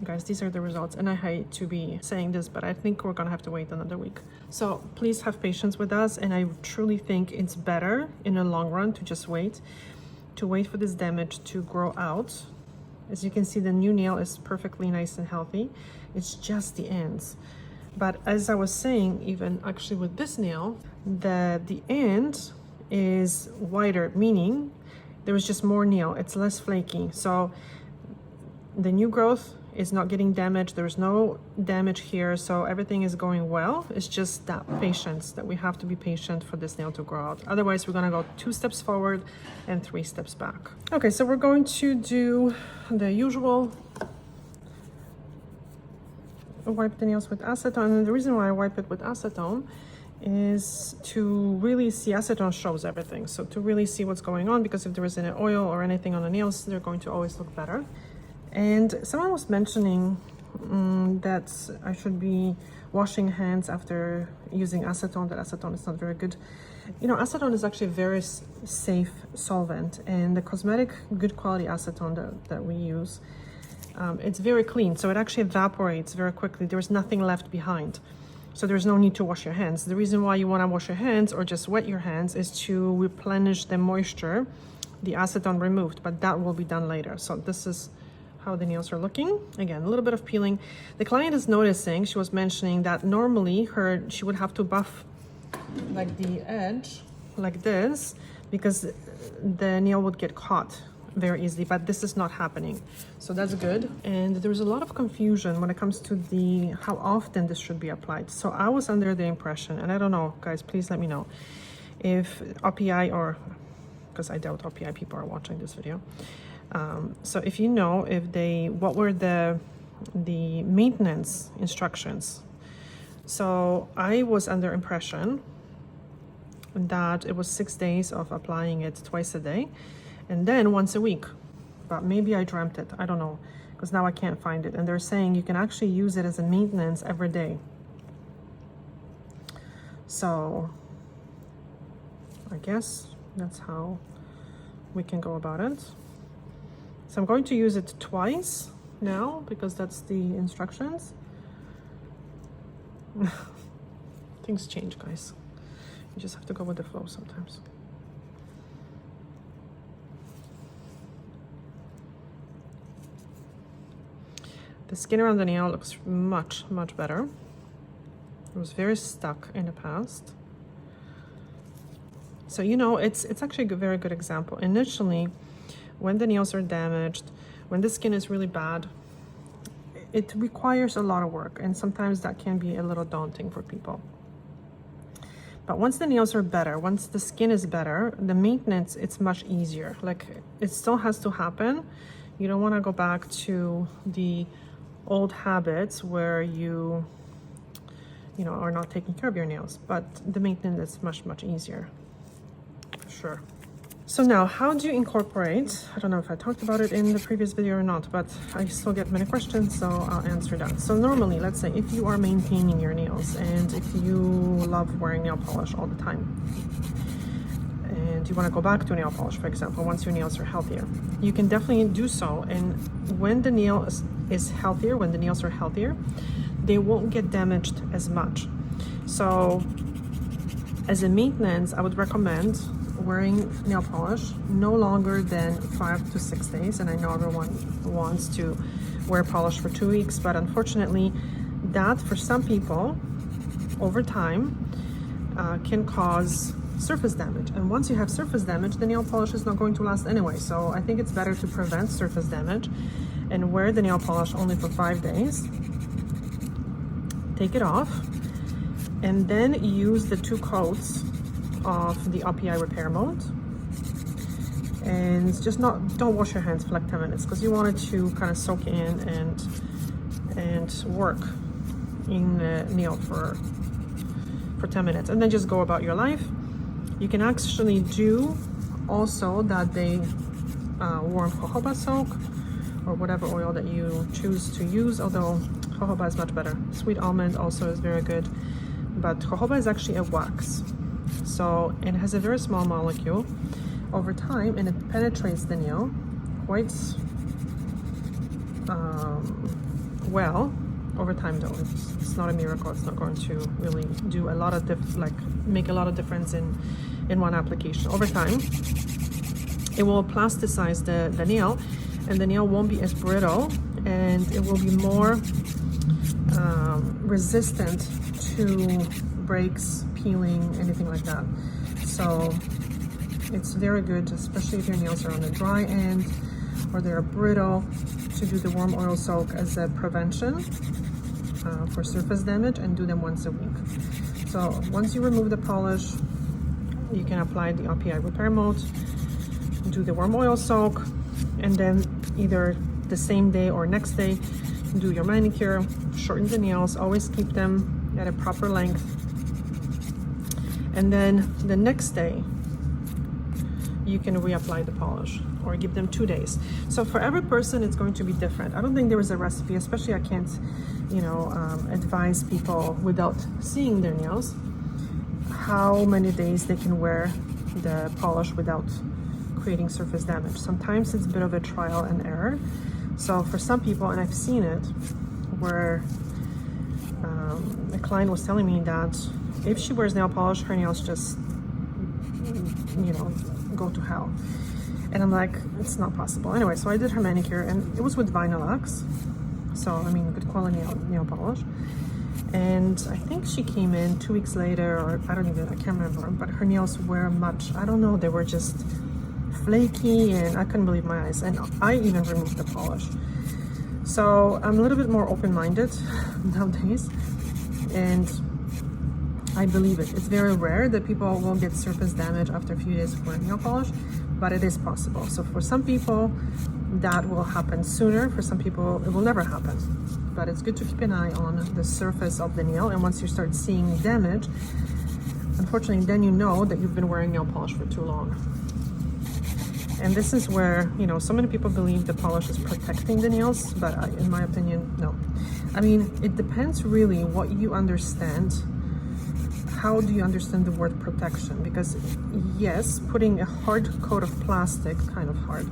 Guys, these are the results, and I hate to be saying this, but I think we're gonna have to wait another week. So please have patience with us, and I truly think it's better in the long run to just wait for this damage to grow out. As you can see, the new nail is perfectly nice and healthy. It's just the ends. But as I was saying, even actually with this nail, the end is wider, meaning there was just more nail. It's less flaky. So the new growth is not getting damaged. There's no damage here, so everything is going well. It's just that patience, that we have to be patient for this nail to grow out. Otherwise, we're gonna go 2 steps forward and 3 steps back. Okay, so we're going to do the usual wipe the nails with acetone. And the reason why I wipe it with acetone is to really see, acetone shows everything. So to really see what's going on, because if there is any oil or anything on the nails, they're going to always look better. And someone was mentioning that I should be washing hands after using acetone, that acetone is not very good. You know, acetone is actually a very safe solvent, and the cosmetic good quality acetone that we use, it's very clean, so it actually evaporates very quickly. There's nothing left behind. So there's no need to wash your hands. The reason why you want to wash your hands or just wet your hands is to replenish the moisture the acetone removed, but that will be done later. So this is how the nails are looking. Again, a little bit of peeling. The client is noticing, she was mentioning that normally she would have to buff like the edge like this because the nail would get caught very easily, but this is not happening, so that's good. And there's a lot of confusion when it comes to how often this should be applied. So I was under the impression, and I don't know, guys, please let me know if OPI, or because I doubt OPI people are watching this video, so if you know what were the maintenance instructions. So I was under impression that it was 6 days of applying it twice a day and then once a week, but maybe I dreamt it, I don't know, because now I can't find it. And they're saying you can actually use it as a maintenance every day. So I guess that's how we can go about it. So I'm going to use it twice now because that's the instructions. Things change, guys. You just have to go with the flow sometimes. The skin around the nail looks much, much better. It was very stuck in the past. So, you know, it's actually a very good example. Initially, when the nails are damaged, when the skin is really bad, it requires a lot of work, and sometimes that can be a little daunting for people. But once the nails are better, once the skin is better, the maintenance, it's much easier. Like, it still has to happen. You don't want to go back to the old habits where you know, are not taking care of your nails, but the maintenance is much, much easier, for sure. So now, how do you incorporate, I don't know if I talked about it in the previous video or not, but I still get many questions, so I'll answer that. So normally, let's say if you are maintaining your nails and if you love wearing nail polish all the time and you want to go back to nail polish, for example, once your nails are healthier, you can definitely do so. And when the nail is healthier, when the nails are healthier, they won't get damaged as much. So as a maintenance, I would recommend wearing nail polish no longer than 5 to 6 days. And I know everyone wants to wear polish for 2 weeks, but unfortunately that for some people over time can cause surface damage. And once you have surface damage, the nail polish is not going to last anyway. So I think it's better to prevent surface damage and wear the nail polish only for 5 days. Take it off and then use the 2 coats of the OPI Repair Mode, and just don't wash your hands for like 10 minutes because you want it to kind of soak in and work in the nail for 10 minutes, and then just go about your life. You can actually do also that day warm jojoba soak or whatever oil that you choose to use, although jojoba is much better. Sweet almond also is very good, but jojoba is actually a wax. So it has a very small molecule over time, and it penetrates the nail quite well. Over time though, it's not a miracle. It's not going to really do a lot of make a lot of difference in one application. Over time, it will plasticize the nail, and the nail won't be as brittle, and it will be more resistant to breaks, peeling, anything like that. So it's very good, especially if your nails are on the dry end or they're brittle, to do the warm oil soak as a prevention for surface damage, and do them once a week. So once you remove the polish, you can apply the OPI Repair Mode, do the warm oil soak, and then either the same day or next day do your manicure, shorten the nails, always keep them at a proper length, and then the next day you can reapply the polish, or give them 2 days. So for every person it's going to be different. I don't think there is a recipe, especially I can't, you know, advise people without seeing their nails how many days they can wear the polish without creating surface damage. Sometimes it's a bit of a trial and error. So for some people, and I've seen it, where a client was telling me that if she wears nail polish, her nails just, you know, go to hell. And I'm like, it's not possible. Anyway, so I did her manicure, and it was with Vinylux. So, I mean, good quality nail polish. And I think she came in 2 weeks later, or I can't remember, but her nails were much, I don't know, they were just flaky, and I couldn't believe my eyes. And I even removed the polish. So I'm a little bit more open-minded nowadays, and I believe it. It's very rare that people will get surface damage after a few days of wearing nail polish, but it is possible. So for some people that will happen sooner, for some people it will never happen. But it's good to keep an eye on the surface of the nail, and once you start seeing damage, unfortunately, then you know that you've been wearing nail polish for too long. And this is where, you know, so many people believe the polish is protecting the nails, but in my opinion, no. I mean, it depends really what you understand. How do you understand the word protection? Because yes, putting a hard coat of plastic, kind of hard,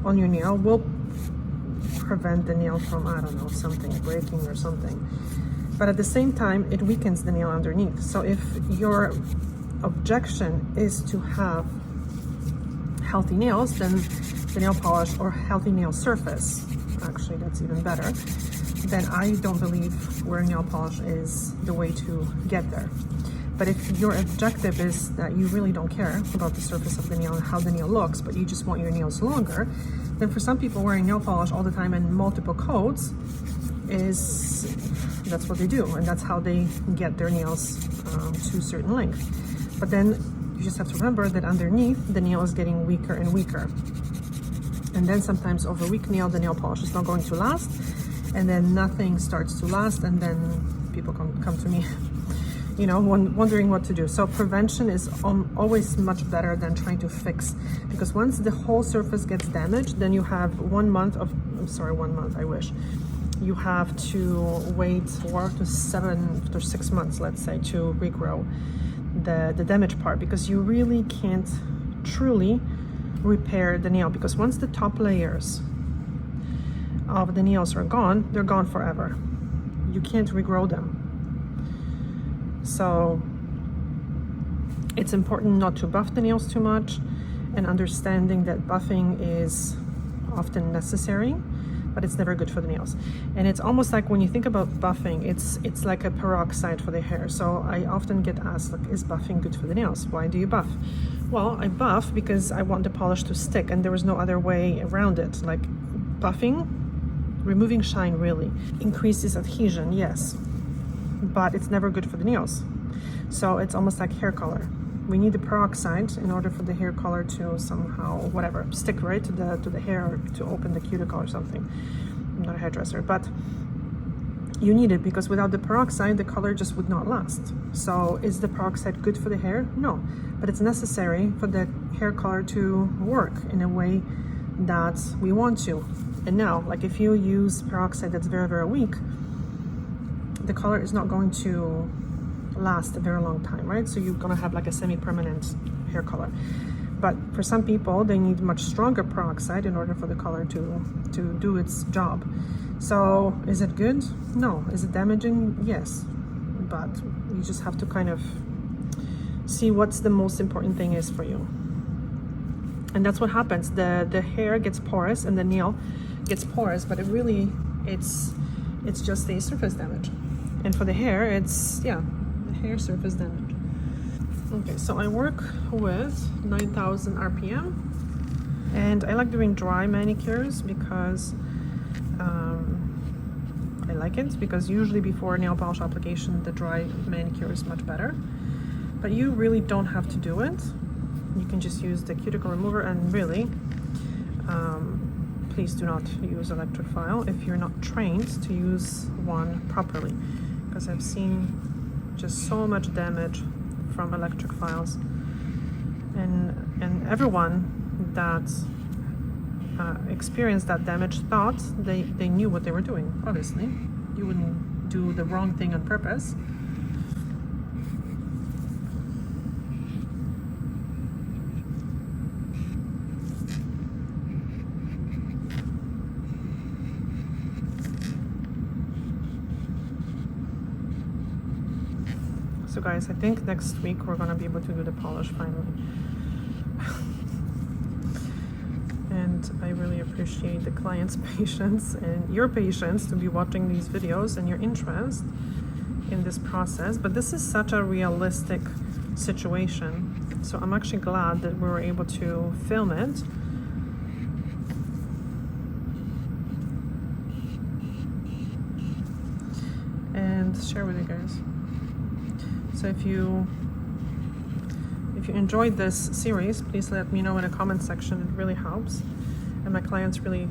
on your nail will prevent the nail from, I don't know, something breaking or something. But at the same time, it weakens the nail underneath. So if your objection is to have healthy nails, then the nail polish, or healthy nail surface, actually that's even better, then I don't believe wearing nail polish is the way to get there. But if your objective is that you really don't care about the surface of the nail and how the nail looks, but you just want your nails longer, then for some people wearing nail polish all the time and multiple coats that's what they do, and that's how they get their nails to a certain length. But then you just have to remember that underneath the nail is getting weaker and weaker, and then sometimes over a weak nail the nail polish is not going to last, and then nothing starts to last, and then people come to me, you know, wondering what to do. So prevention is always much better than trying to fix, because once the whole surface gets damaged, then you have 1 month of, I'm sorry, 1 month, I wish. You have to wait 4 to 7 to 6 months, let's say, to regrow the damaged part, because you really can't truly repair the nail, because once the top layers of the nails are gone, they're gone forever. You can't regrow them. So it's important not to buff the nails too much, and understanding that buffing is often necessary, but it's never good for the nails. And it's almost like, when you think about buffing, it's like a peroxide for the hair. So I often get asked, like, is buffing good for the nails? Why do you buff? Well, I buff because I want the polish to stick, and there was no other way around it. Like, buffing, removing shine really increases adhesion, yes, but it's never good for the nails. So it's almost like hair color. We need the peroxide in order for the hair color to somehow, whatever, stick right to the hair, or to open the cuticle or something. I'm not a hairdresser, but you need it, because without the peroxide, the color just would not last. So is the peroxide good for the hair? No, but it's necessary for the hair color to work in a way that we want to. And now, like, if you use peroxide that's very, very weak, the color is not going to last a very long time, right? So you're gonna have like a semi-permanent hair color. But for some people, they need much stronger peroxide in order for the color to do its job. So is it good? No. Is it damaging? Yes. But you just have to kind of see what's the most important thing is for you. And that's what happens. The hair gets porous and the nail gets porous, but it's just a surface damage. And for the hair, it's, yeah, the hair surface damage. Okay, so I work with 9,000 RPM, and I like doing dry manicures because I like it, because usually before nail polish application, the dry manicure is much better. But you really don't have to do it. You can just use the cuticle remover, and really, please do not use electric file if you're not trained to use one properly, because I've seen just so much damage from electric files, and everyone that experienced that damage thought they knew what they were doing. Obviously, you wouldn't do the wrong thing on purpose. So guys, I think next week we're gonna be able to do the polish finally. And I really appreciate the client's patience and your patience to be watching these videos and your interest in this process. But this is such a realistic situation. So I'm actually glad that we were able to film it. And share with you guys. So if you enjoyed this series, please let me know in the comment section. It really helps, and my clients really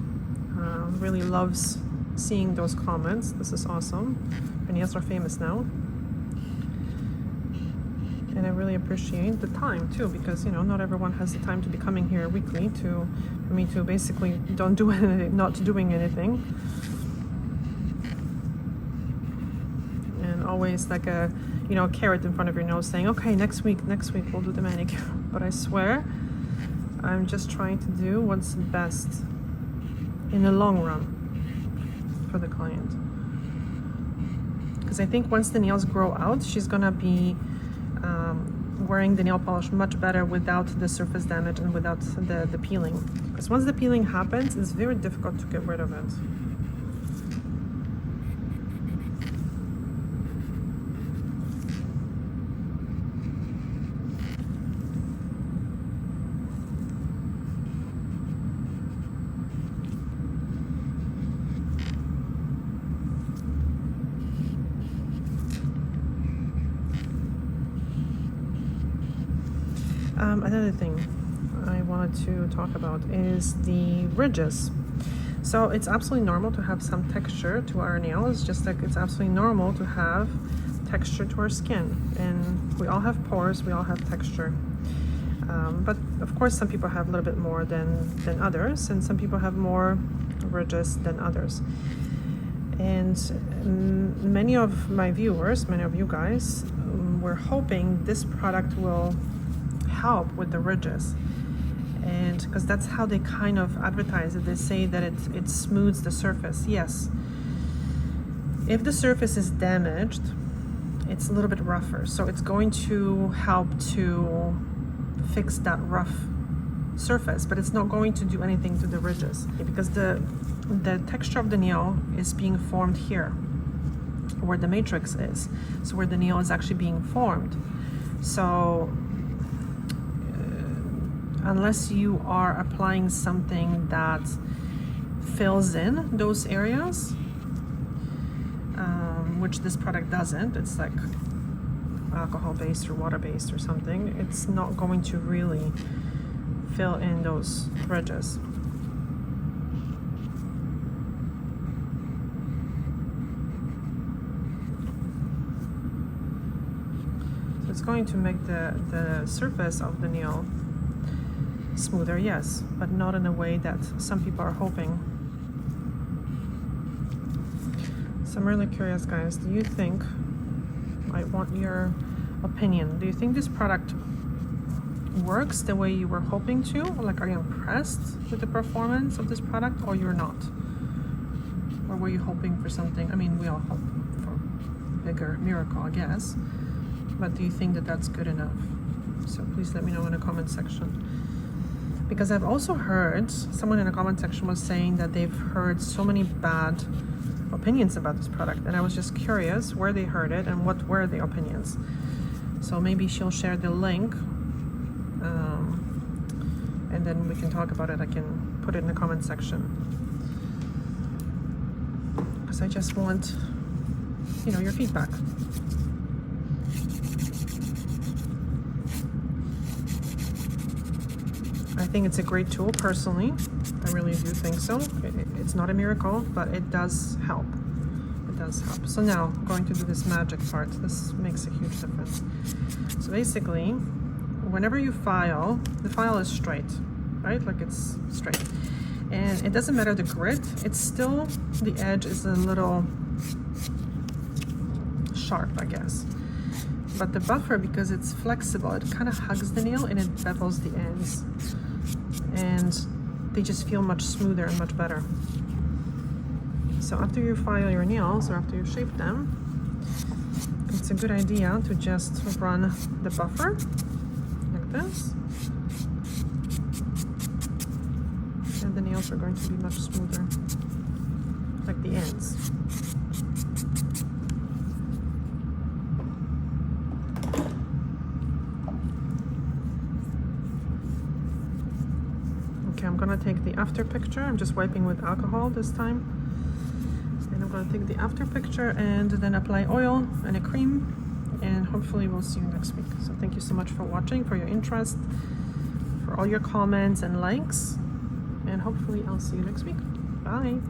loves seeing those comments. This is awesome. My nails are famous now, and I really appreciate the time too, because not everyone has the time to be coming here weekly for me to basically not doing anything, and always like a carrot in front of your nose saying, okay, next week we'll do the manicure. But I swear, I'm just trying to do what's best in the long run for the client. Because I think once the nails grow out, she's gonna be wearing the nail polish much better without the surface damage and without the peeling. Because once the peeling happens, it's very difficult to get rid of it. Another thing I wanted to talk about is the ridges. So it's absolutely normal to have some texture to our nails, just like it's absolutely normal to have texture to our skin. And we all have pores, we all have texture. But of course, some people have a little bit more than others, and some people have more ridges than others. And many of my viewers, many of you guys, were hoping this product will help with the ridges, and because that's how they kind of advertise it. They say that it smooths the surface. Yes, if the surface is damaged, it's a little bit rougher, so it's going to help to fix that rough surface, but it's not going to do anything to the ridges, because the texture of the nail is being formed here where the matrix is, so where the nail is actually being formed. So unless you are applying something that fills in those areas, which this product doesn't, it's like alcohol-based or water-based or something, it's not going to really fill in those ridges. So it's going to make the surface of the nail smoother, yes, but not in a way that some people are hoping. So I'm really curious, guys, do you think, I want your opinion, do you think this product works the way you were hoping to? Like, are you impressed with the performance of this product, or you're not? Or were you hoping for something? I mean, we all hope for bigger miracle, I guess. But do you think that that's good enough? So please let me know in the comment section. Because I've also heard, someone in the comment section was saying that they've heard so many bad opinions about this product. And I was just curious where they heard it and what were the opinions. So maybe she'll share the link. And then we can talk about it. I can put it in the comment section. Because I just want, you know, your feedback. I think it's a great tool personally. I really do think so. It's not a miracle, but it does help. It does help. So now I'm going to do this magic part. This makes a huge difference. So basically, whenever you file, the file is straight, right? Like it's straight. And it doesn't matter the grit, it's still, the edge is a little sharp, I guess. But the buffer, because it's flexible, it kind of hugs the nail and it bevels the ends. And they just feel much smoother and much better. So after you file your nails, or after you shape them, it's a good idea to just run the buffer like this. And the nails are going to be much smoother, like the ends. Okay, I'm gonna take the after picture. I'm just wiping with alcohol this time. And I'm gonna take the after picture and then apply oil and a cream. And hopefully we'll see you next week. So thank you so much for watching, for your interest, for all your comments and likes. And hopefully I'll see you next week. Bye.